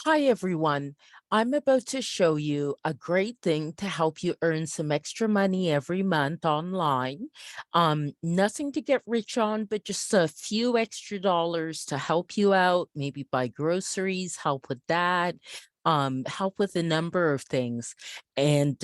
Hi, everyone. I'm about to show you a great thing to help you earn some extra money every month online. Nothing to get rich on, but just a few extra dollars to help you out, maybe buy groceries, help with that, help with a number of things. And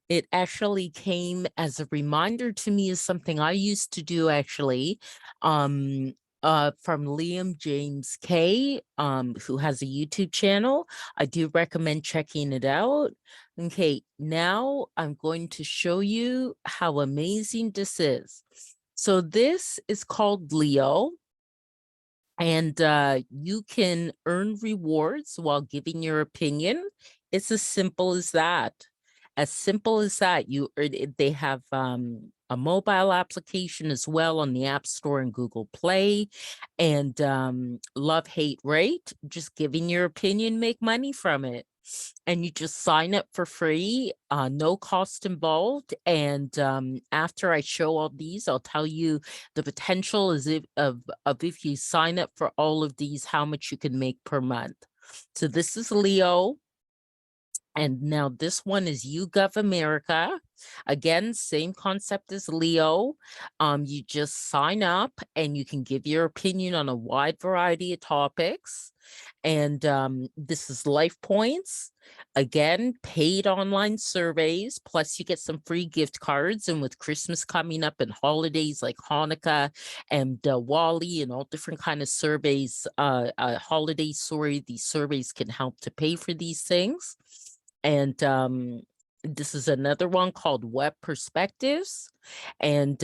it actually came as a reminder to me as something I used to do actually. Um, from Liam James K, who has a YouTube channel. I do recommend checking it out. Okay, now I'm going to show you how amazing this is. So this is called Leo, and you can earn rewards while giving your opinion. It's as simple as that. As simple as that. They have a mobile application as well on the App Store and Google Play. And love, hate, rate. Just giving your opinion, make money from it. And you just sign up for free, no cost involved. And after I show all these, I'll tell you the potential is of if you sign up for all of these, how much you can make per month. So this is Leo. And now this one is YouGov America. Again, same concept as Leo. You just sign up and you can give your opinion on a wide variety of topics. And this is Life Points. Again, paid online surveys, plus you get some free gift cards. And with Christmas coming up and holidays like Hanukkah and Diwali and all different kind of surveys, holidays, sorry, these surveys can help to pay for these things. And this is another one called Web Perspectives. And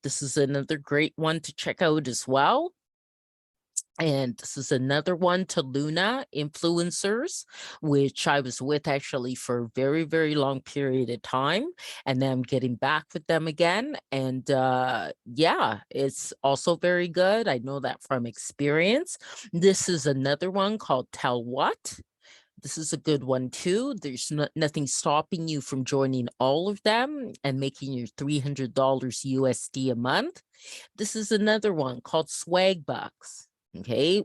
this is another great one to check out as well. And this is another one to Luna Influencers, which I was with actually for a very, very long period of time. And then I'm getting back with them again. And yeah, it's also very good. I know that from experience. This is another one called Tell What. This is a good one too. There's nothing stopping you from joining all of them and making your $300 USD a month. This is another one called Swag Bucks. Okay.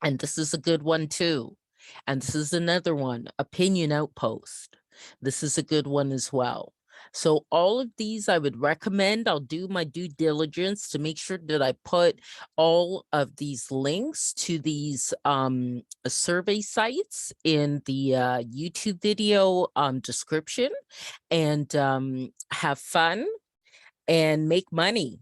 And this is a good one too. And this is another one, Opinion Outpost. This is a good one as well. So all of these I would recommend. I'll do my due diligence to make sure that I put all of these links to these survey sites in the YouTube video description, and have fun and make money.